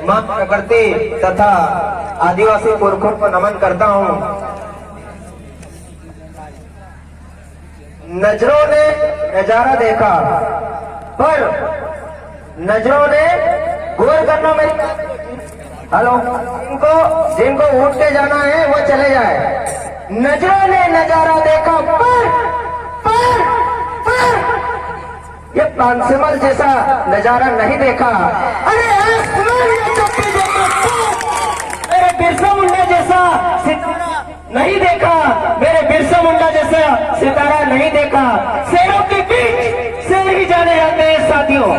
मां प्रकृति तथा आदिवासी पुरखों को नमन करता हूं। नजरों ने नजारा देखा, पर नजरों ने गौर करना मेरी हेलो जिनको उठ के जाना है वो चले जाए। नजरों ने नजारा देखा, पर ये पानसेमल जैसा नजारा नहीं देखा। अरे आसमान में चप्पी देखा, मेरे बिरसा मुंडा जैसा सितारा नहीं देखा, मेरे बिरसा मुंडा जैसा सितारा नहीं देखा। शेरों के बीच शेर ही जाने जाते हैं साथियों,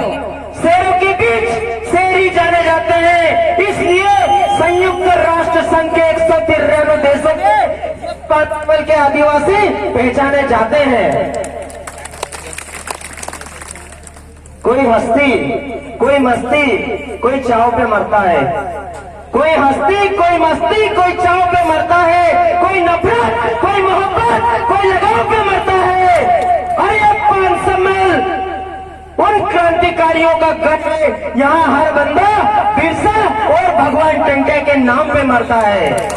शेरों के बीच शेर ही जाने जाते हैं। इसलिए संयुक्त राष्ट्र संघ के 193 देशों में पानसेमल के आदिवासी पहचाने जाते हैं। कोई मस्ती कोई चाव पे मरता है, कोई हस्ती कोई मस्ती कोई चाव पे मरता है, कोई नफरत कोई मोहब्बत कोई लगाव पे मरता है। अरे पानसेमल उन क्रांतिकारियों का गढ़ है, यहाँ हर बंदा बिरसा और भगवान टंटे के नाम पे मरता है।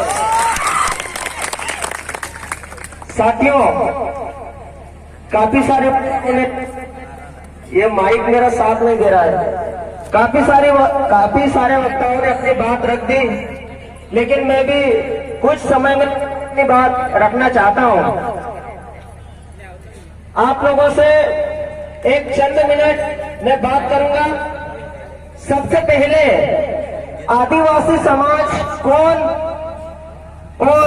साथियों, काफी सारे ये माइक मेरा साथ नहीं दे रहा है। काफी सारे वक्ताओं ने अपनी बात रख दी, लेकिन मैं भी कुछ समय में अपनी बात रखना चाहता हूं। आप लोगों से एक चंद मिनट मैं बात करूंगा। सबसे पहले आदिवासी समाज कौन और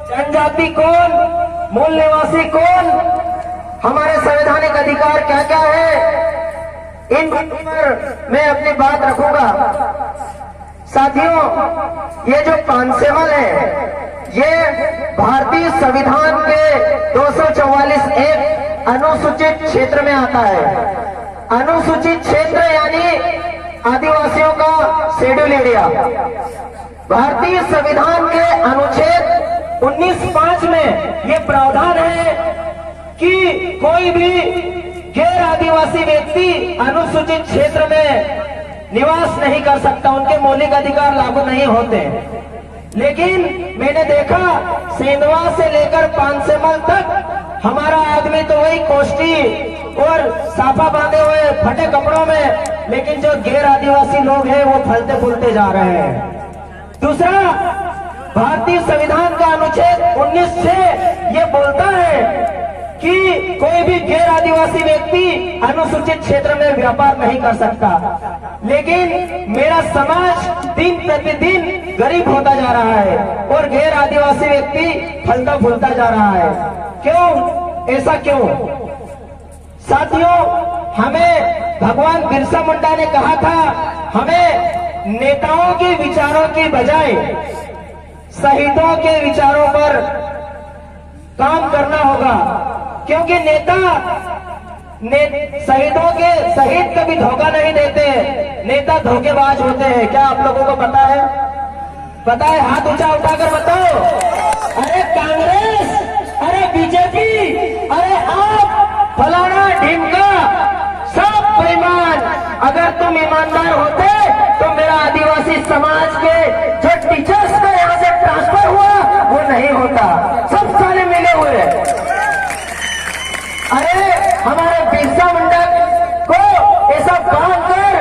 जनजाति कौन, मूल निवासी कौन, हमारे संवैधानिक अधिकार क्या क्या है, इन पर मैं अपनी बात रखूंगा। साथियों, ये जो पानसेमल है ये भारतीय संविधान के 244(1) अनुसूचित क्षेत्र में आता है। अनुसूचित क्षेत्र यानी आदिवासियों का शेड्यूल एरिया। भारतीय संविधान के अनुच्छेद 19(5) में ये प्रावधान है कि कोई भी गैर आदिवासी व्यक्ति अनुसूचित क्षेत्र में निवास नहीं कर सकता, उनके मौलिक अधिकार लागू नहीं होते। लेकिन मैंने देखा सेंधवा से लेकर पानसेमल तक हमारा आदमी तो वही कोष्टी और साफा बांधे हुए फटे कपड़ों में, लेकिन जो गैर आदिवासी लोग हैं वो फलते फूलते जा रहे हैं। दूसरा, भारतीय संविधान का अनुच्छेद 19(6) ये बोलता है कि कोई भी गैर आदिवासी व्यक्ति अनुसूचित क्षेत्र में व्यापार नहीं कर सकता। लेकिन मेरा समाज दिन प्रतिदिन गरीब होता जा रहा है और गैर आदिवासी व्यक्ति फलता फूलता जा रहा है। क्यों? ऐसा क्यों? साथियों, हमें भगवान बिरसा मुंडा ने कहा था, हमें नेताओं के विचारों की बजाय शहीदों के विचारों पर काम करना होगा, क्योंकि शहीद कभी धोखा नहीं देते, नेता धोखेबाज होते हैं। क्या आप लोगों को पता है? पता है? हाथ ऊंचा उठाकर बताओ। अरे कांग्रेस, अरे बीजेपी, अरे आप फलाना ढीमका, सब बेईमान। अगर तुम ईमानदार होते तो मेरा आदिवासी समाज के जो टीचर्स का यहाँ से ट्रांसफर हुआ वो नहीं होता। सब साले मिले हुए हैं। अरे हमारे बिरसा मुंडा को ऐसा बांध कर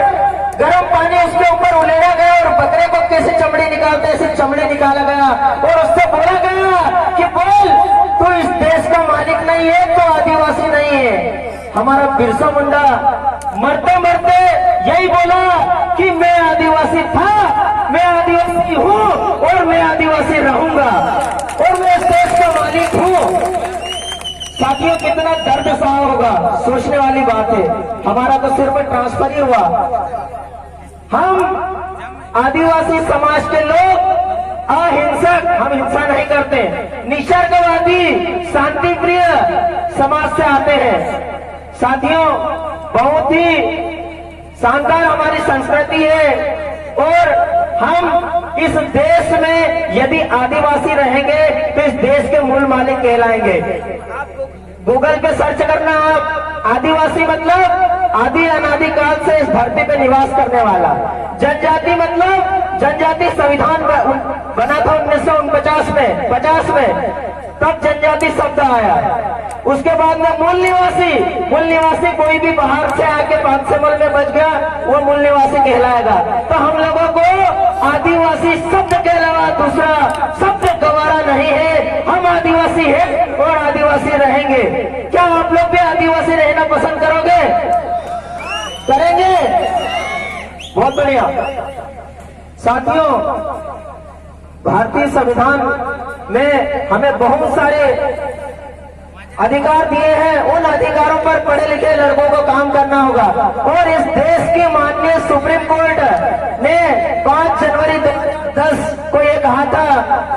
गर्म पानी उसके ऊपर उलेड़ा गया और बकरे को कैसे चमड़ी निकालते ऐसे चमड़ी निकाला गया और उससे बोला गया कि बोल, तू इस देश का मालिक नहीं है तो आदिवासी नहीं है। हमारा बिरसा मुंडा मरते मरते यही बोला कि मैं आदिवासी था, मैं आदिवासी हूँ और मैं आदिवासी रहूंगा और मैं इस देश का मालिक हूँ। साथियों, कितना दर्द सहा होगा, सोचने वाली बात है। हमारा तो सिर्फ ट्रांसफर ही हुआ। हम आदिवासी समाज के लोग अहिंसक, हम हिंसा नहीं करते, निसर्गवादी शांति प्रिय समाज से आते हैं। साथियों, बहुत ही शानदार हमारी संस्कृति है और हम इस देश में यदि आदिवासी रहेंगे तो इस देश के मूल मालिक कहलाएंगे। गूगल पे सर्च करना आप, आदिवासी मतलब आदि अनादि काल से इस धरती पे निवास करने वाला, जनजाति मतलब जनजाति संविधान बना था 1949 में 50 में, तब जनजाति शब्द आया। उसके बाद में मूल निवासी कोई भी बाहर से आके पांचमल में बच गया वो मूल निवासी कहलाएगा। तो हम लोगों को आदिवासी शब्द के अलावा दूसरा शब्द गवारा नहीं है। हम आदिवासी हैं और आदिवासी रहेंगे। क्या आप लोग भी आदिवासी रहना पसंद करोगे? करेंगे? बहुत बढ़िया। साथियों, भारतीय संविधान में हमें बहुत सारे अधिकार दिए हैं। उन अधिकारों पर पढ़े लिखे लड़कों को काम करना होगा। और इस देश की माननीय सुप्रीम कोर्ट ने 5 जनवरी 2010 को ये कहा था,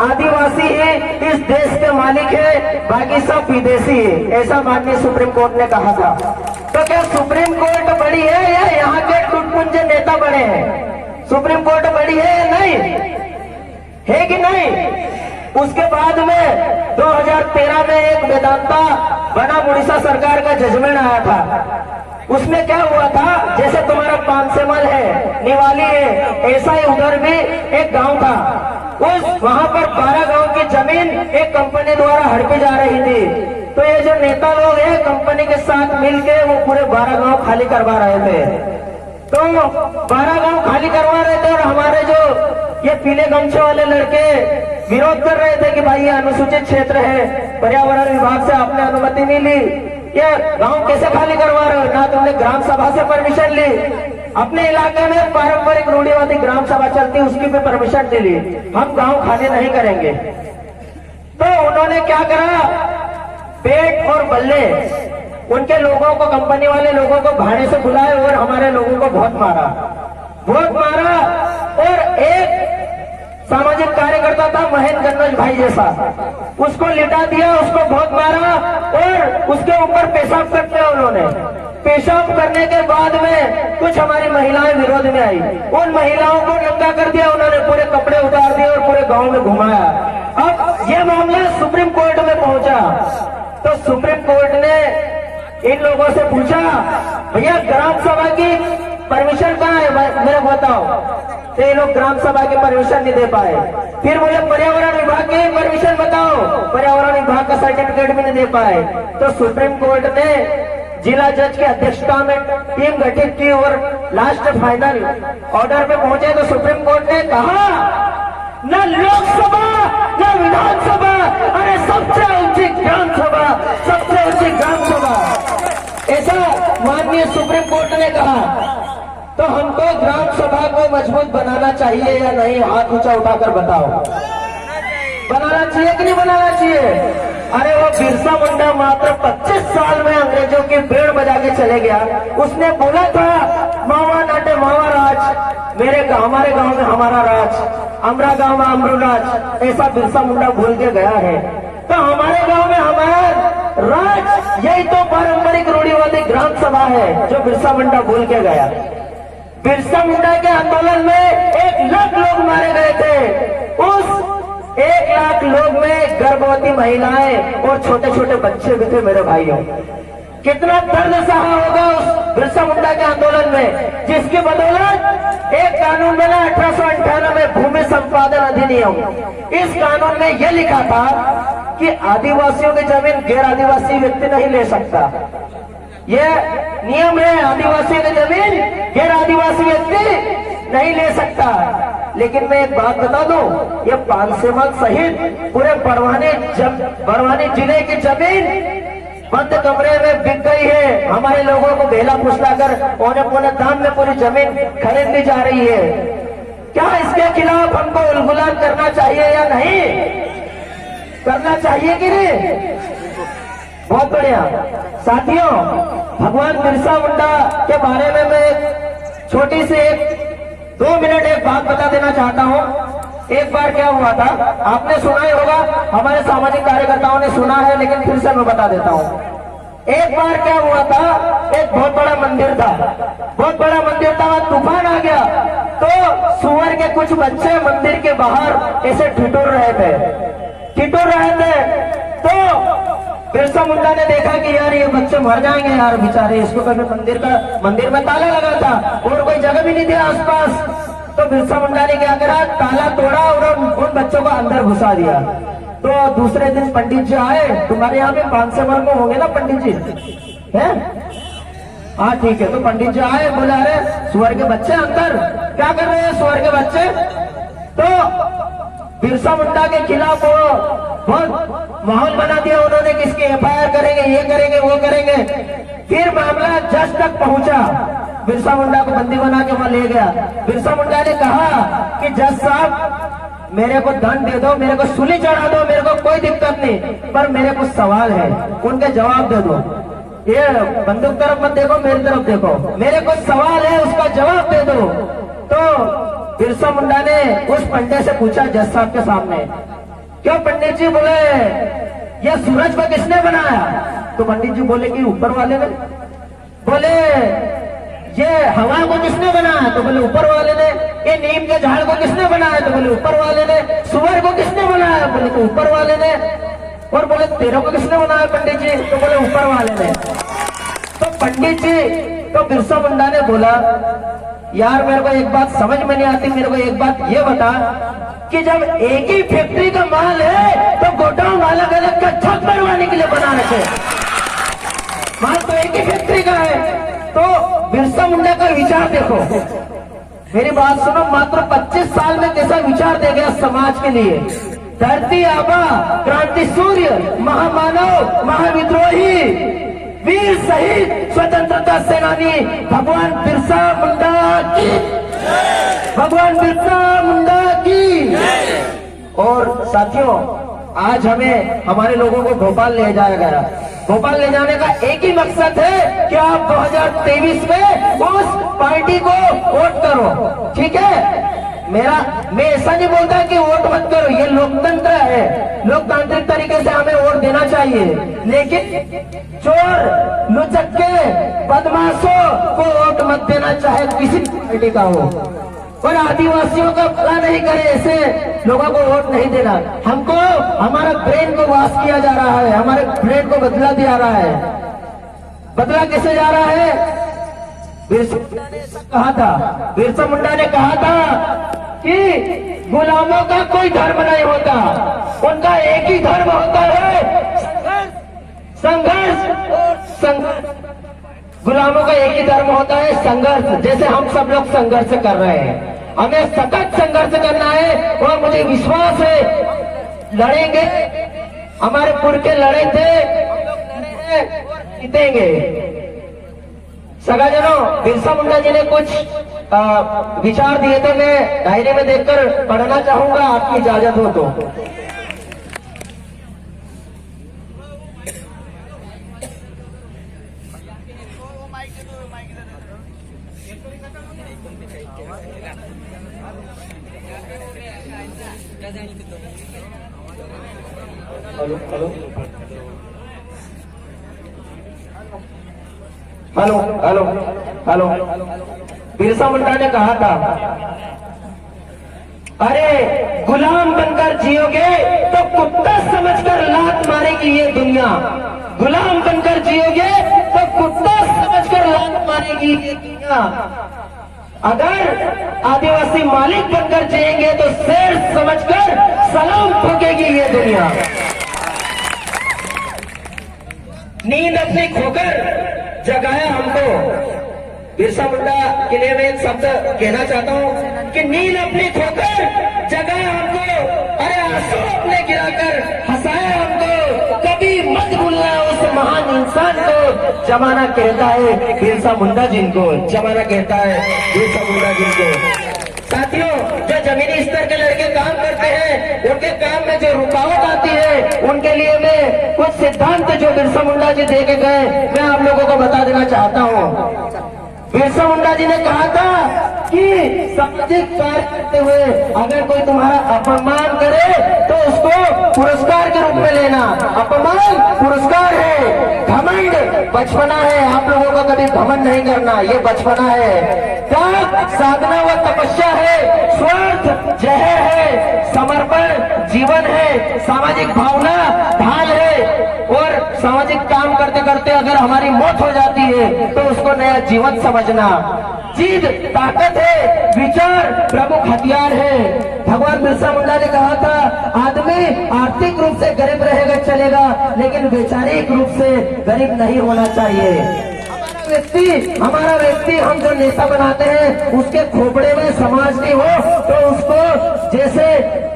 आदिवासी ही इस देश के मालिक है, बाकी सब विदेशी है। ऐसा माननीय सुप्रीम कोर्ट ने कहा था। तो क्या सुप्रीम कोर्ट बड़ी है या यहाँ के टुटपुंजे नेता बड़े हैं? सुप्रीम कोर्ट बड़ी है या नहीं है कि नहीं? उसके बाद में 2013 में एक वेदांता बना उड़ीसा सरकार का जजमेंट आया था। उसमें क्या हुआ था, जैसे तुम्हारा पांचमल है, निवाली है, ऐसा ही उधर भी एक गांव था। वहां पर 12 गांव की जमीन एक कंपनी द्वारा हड़पी जा रही थी। तो ये जो नेता लोग हैं कंपनी के साथ मिलके वो पूरे 12 गांव खाली करवा रहे थे। तो 12 गांव खाली करवा रहे थे और हमारे जो ये पीले गमछे वाले लड़के विरोध कर रहे थे कि भाई ये अनुसूचित क्षेत्र है, पर्यावरण विभाग से आपने अनुमति नहीं ली, ये गांव कैसे खाली करवा रहे हो? ना तुमने ग्राम सभा से परमिशन ली, अपने इलाके में पारंपरिक रूढ़िवादी ग्राम सभा चलती उसकी भी परमिशन नहीं ली, हम गांव खाली नहीं करेंगे। तो उन्होंने क्या करा, पेट और बल्ले उनके लोगों को, कंपनी वाले लोगों को भाड़े से बुलाए और हमारे लोगों को बहुत मारा। और एक सामाजिक कार्यकर्ता था महेंद्र गन्नज भाई जैसा, उसको लिटा दिया, उसको बहुत मारा और उसके ऊपर पेशाब करते हैं उन्होंने। पेशाब करने के बाद में कुछ हमारी महिलाएं विरोध में आई, उन महिलाओं को नंगा कर दिया, उन्होंने पूरे कपड़े उतार दिए और पूरे गांव में घुमाया। अब यह मामला सुप्रीम कोर्ट में पहुंचा। तो सुप्रीम कोर्ट ने इन लोगों से पूछा, भैया ग्राम सभा की परमिशन कहाँ है, मेरे बताओ। तो ये लोग ग्राम सभा की परमिशन नहीं दे पाए। फिर बोले पर्यावरण विभाग की परमिशन बताओ, पर्यावरण विभाग का सर्टिफिकेट भी नहीं दे पाए। तो सुप्रीम कोर्ट ने जिला जज की अध्यक्षता में टीम गठित की और लास्ट फाइनल ऑर्डर पे पहुंचे। तो सुप्रीम कोर्ट ने कहा, न लोकसभा न विधानसभा, अरे सबसे ऊंची ग्राम सभा, सबसे ऊंची ग्राम सभा, ऐसा माननीय सुप्रीम कोर्ट ने कहा। तो हमको ग्राम सभा को मजबूत बनाना चाहिए या नहीं? हाथ ऊंचा उठाकर बताओ। बनाना चाहिए कि नहीं बनाना चाहिए? अरे वो बिरसा मुंडा मात्र 25 साल में अंग्रेजों की बेड़ बजा के चले गया। उसने बोला था, मावा नाटे मावा राज, हमारे गांव में हमारा राज, अमरा गांव में अमरू राज, ऐसा बिरसा मुंडा भूल के गया है। तो हमारे गांव में हमारा राज, यही तो पारंपरिक रूढ़िवादी ग्राम सभा है जो बिरसा मुंडा भूल के गया। बिरसा मुंडा के आंदोलन में 1 लाख लोग मारे गए थे। उस 1 लाख लोग में गर्भवती महिलाएं और छोटे छोटे बच्चे भी थे मेरे भाइयों। कितना दर्द सहा होगा उस बिरसा मुंडा के आंदोलन में, जिसकी बदौलत एक कानून बना 1898 भूमि संपादन अधिनियम। इस कानून में यह लिखा था कि आदिवासियों की जमीन गैर आदिवासी व्यक्ति नहीं ले सकता। यह नियम है, आदिवासियों की जमीन गैर आदिवासी व्यक्ति नहीं ले सकता। लेकिन मैं एक बात बता दूं, ये पांचमल सहित पूरे बड़वानी जिले की जमीन बंद कमरे में बिक गई है। हमारे लोगों को बेला फुसलाकर पौने दाम में पूरी जमीन खरीद ली जा रही है। क्या इसके खिलाफ हमको उलगुलान करना चाहिए या नहीं? करना चाहिए कि नहीं? बहुत बढ़िया। साथियों, भगवान बिरसा मुंडा के बारे में मैं छोटी सी 2 मिनट एक बात बता देना चाहता हूँ। एक बार क्या हुआ था, आपने सुना ही होगा, हमारे सामाजिक कार्यकर्ताओं ने सुना है, लेकिन फिर से मैं बता देता हूँ। एक बार क्या हुआ था, एक बहुत बड़ा मंदिर था, तूफान आ गया। तो सुअर के कुछ बच्चे मंदिर के बाहर ऐसे ठिठुर रहे थे। तो बिरसा मुंडा ने देखा कि यार ये बच्चे मर जाएंगे यार बेचारे, इसको कभी मंदिर में ताला लगा था और कोई जगह भी नहीं थी आसपास। तो बिरसा मुंडा ने क्या करा, ताला तोड़ा और उन बच्चों को अंदर घुसा दिया। तो दूसरे दिन पंडित जी आए, तुम्हारे यहाँ पे 500 वर्ग में होंगे ना पंडित जी, है? हाँ ठीक है। तो पंडित जी आए, बोले अरे सुअर के बच्चे अंदर क्या कर रहे हैं सुअर के बच्चे? तो बिरसा मुंडा के खिलाफ वो बहुत माहौल बना दिया उन्होंने, किसकी FIR करेंगे, ये करेंगे, वो करेंगे। फिर मामला जज तक पहुंचा, बिरसा मुंडा को बंदी बना के वहां ले गया। बिरसा मुंडा ने कहा कि जज साहब मेरे को दंड दे दो, मेरे को सूली चढ़ा दो, मेरे को कोई दिक्कत नहीं, पर मेरे कुछ सवाल है, उनके जवाब दे दो। ये बंदूक तरफ मत देखो, मेरी तरफ देखो, मेरे कुछ सवाल है, उसका जवाब दे दो। तो बिरसा मुंडा ने उस पंडित से पूछा जज साहब के सामने, क्यों पंडित जी, बोले ये सूरज को किसने बनाया? तो पंडित जी बोले कि ऊपर वाले ने। बोले ये हवा को किसने बनाया? तो बोले ऊपर वाले ने। ये नीम के झाड़ को किसने बनाया? तो बोले ऊपर वाले ने। सुअर को किसने बनाया? बोले तो ऊपर वाले ने। और बोले तेरे को किसने बनाया पंडित जी? तो बोले ऊपर वाले ने। तो पंडित जी, तो बिरसा मुंडा ने बोला यार मेरे को एक बात समझ में नहीं आती, मेरे को एक बात ये बता कि जब एक ही फैक्ट्री का माल है तो गोडाउन अलग अलग का छत बनवाने के लिए बना रखे, माल तो एक ही फैक्ट्री का है। तो बिरसा मुंडा का विचार देखो, मेरी बात सुनो, मात्र 25 साल में कैसा विचार दे गया समाज के लिए। धरती आबा, क्रांति सूर्य, महामानव, महाविद्रोही, वीर शहीद, स्वतंत्रता सेनानी भगवान बिरसा मुंडा की, भगवान बिरसा मुंडा की। और साथियों, आज हमें हमारे लोगों को भोपाल ले जाया गया। भोपाल ले जाने का एक ही मकसद है कि आप 2023 में उस पार्टी को वोट करो, ठीक है? मैं ऐसा नहीं बोलता कि वोट मत करो, ये लोकतंत्र है, लोकतांत्रिक तरीके से हमें वोट देना चाहिए, लेकिन चोर, लुचक्के, बदमाशों को वोट मत देना, चाहे किसी पार्टी का हो। और आदिवासियों का भला नहीं करे, ऐसे लोगों को वोट नहीं देना। हमको हमारा ब्रेन को वाश किया जा रहा है, हमारे ब्रेन को बदला दिया रहा है। बदला कैसे जा रहा है? बिरसा मुंडा ने कहा था, बिरसा मुंडा ने कहा था कि गुलामों का कोई धर्म नहीं होता, उनका एक ही धर्म होता है संघर्ष और संघर्ष। गुलामों का एक ही धर्म होता है संघर्ष। जैसे हम सब लोग संघर्ष कर रहे हैं, हमें सतत संघर्ष करना है और मुझे विश्वास है लड़ेंगे, हमारे पुरखे लड़े थे, हम लोग लड़े हैं और जीतेंगे। सगाजनों, बिरसा मुंडा जी ने कुछ विचार दिए थे, मैं डायरी में देखकर पढ़ना चाहूंगा, आपकी इजाजत हो तो। Hello hello hello hello hello. Birsa Munda ने कहा था, अरे गुलाम बनकर जियोगे तो कुत्ता समझकर लात मारेगी ये दुनिया, गुलाम बनकर जियोगे तो कुत्ता समझकर लात मारेगी ये दुनिया। अगर आदिवासी मालिक बनकर जिएंगे तो शेर समझकर सलाम ठोकेगी ये दुनिया। नींद अपनी खोकर जगाया हमको। बिरसा मुंडा के लिए मैं एक शब्द कहना चाहता हूँ कि नींद अपनी खोकर जगाया हमको, अरे आंसू अपने गिराकर हंसाया हमको, कभी मत भूलना उस महान इंसान को। जमाना कहता है बिरसा मुंडा जिनको, जमाना कहता है बिरसा मुंडा जिनको। साथियों, जो जमीनी स्तर के लड़के काम करते हैं, उनके काम में जो रुकावट आती है, उनके लिए मैं कुछ सिद्धांत जो बिरसा मुंडा जी दे के गए, मैं आप लोगों को बता देना चाहता हूँ। बिरसा मुंडा जी ने कहा था कि सामाजिक कार्य करते हुए अगर कोई तुम्हारा अपमान करे तो उसको पुरस्कार के रूप में लेना। अपमान पुरस्कार है, घमंड बचपना है, आप लोगों को कभी घमंड नहीं करना, ये बचपना है। त्याग साधना व तपस्या है, स्वार्थ जहर है, समर्पण जीवन है, सामाजिक भावना ढाल है। और सामाजिक काम करते करते अगर हमारी मौत हो जाती है तो उसको नया जीवन समझना। जीत ताकत है, विचार प्रमुख हथियार है। भगवान बिरसा मुंडा ने कहा था आदमी आर्थिक रूप से गरीब रहेगा चलेगा, लेकिन वैचारिक रूप से गरीब नहीं होना चाहिए। हमारा व्यक्ति हम जो नेता बनाते हैं उसके खोपड़े में समाज नहीं हो तो उसको जैसे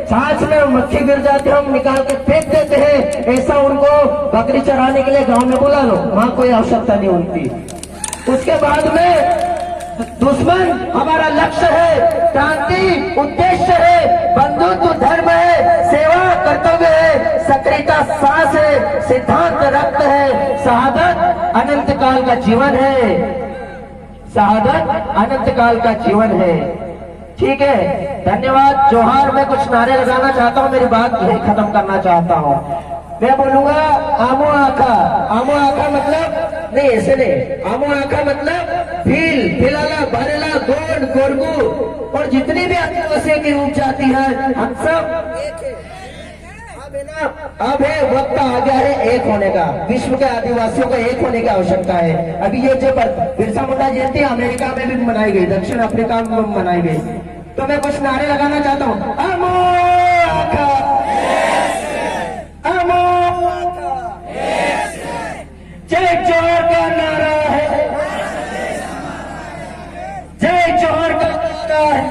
छाछ में मक्खी गिर जाती है हम निकाल के फेंक देते हैं, ऐसा उनको बकरी चराने के लिए गांव में बुला लो, वहां कोई आवश्यकता नहीं उनकी। उसके बाद में दुश्मन हमारा लक्ष्य है, क्रांति उद्देश्य है, बंधुत्व धर्म है, सेवा कर्तव्य है, सक्रियता सांस है, सिद्धांत रक्त है, शहादत अनंत काल का जीवन है, शहादत अनंत काल का जीवन है। ठीक है, धन्यवाद, जोहार। मैं कुछ नारे लगाना चाहता हूँ, मेरी बात यही खत्म करना चाहता हूँ। मैं बोलूंगा आमो आखा। आमो आखा मतलब नहीं, ऐसे नहीं, आमो आखा मतलब भील, भिलाला, भरेला, गोंड, गोरगू और जितनी भी आदिवासियों की उपजाति है हम सब एक है। अब है वक्त आ गया है एक होने का, विश्व के आदिवासियों को एक होने की आवश्यकता है। अभी ये जो बिरसा मुंडा जयंती अमेरिका में भी मनाई गई, दक्षिण अफ्रीका में मनाई गई, तो मैं कुछ नारे लगाना चाहता हूँ। आमो आखा, आमो आखा, जय जोहर का नारा है, जय जोहर का नारा है।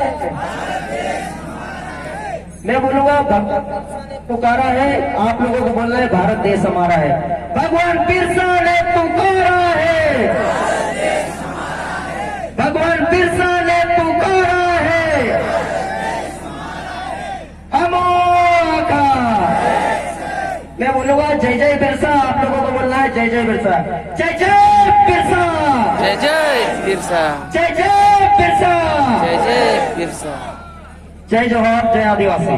मैं बोलूंगा भगवान ने पुकारा है, आप लोगों को बोलना है भारत देश हमारा है। भगवान बिरसा ने पुकारा है, भगवान बिरसा ने पुकारा है, अमो आखा। मैं बोलूंगा जय जय बिरसा, आप लोगों को बोलना है जय जय बिरसा, जय जय बिरसा, जय जय बिरसा, जय जय बिरसा, जय जय बिरसा, जय जोहार, जय आदिवासी।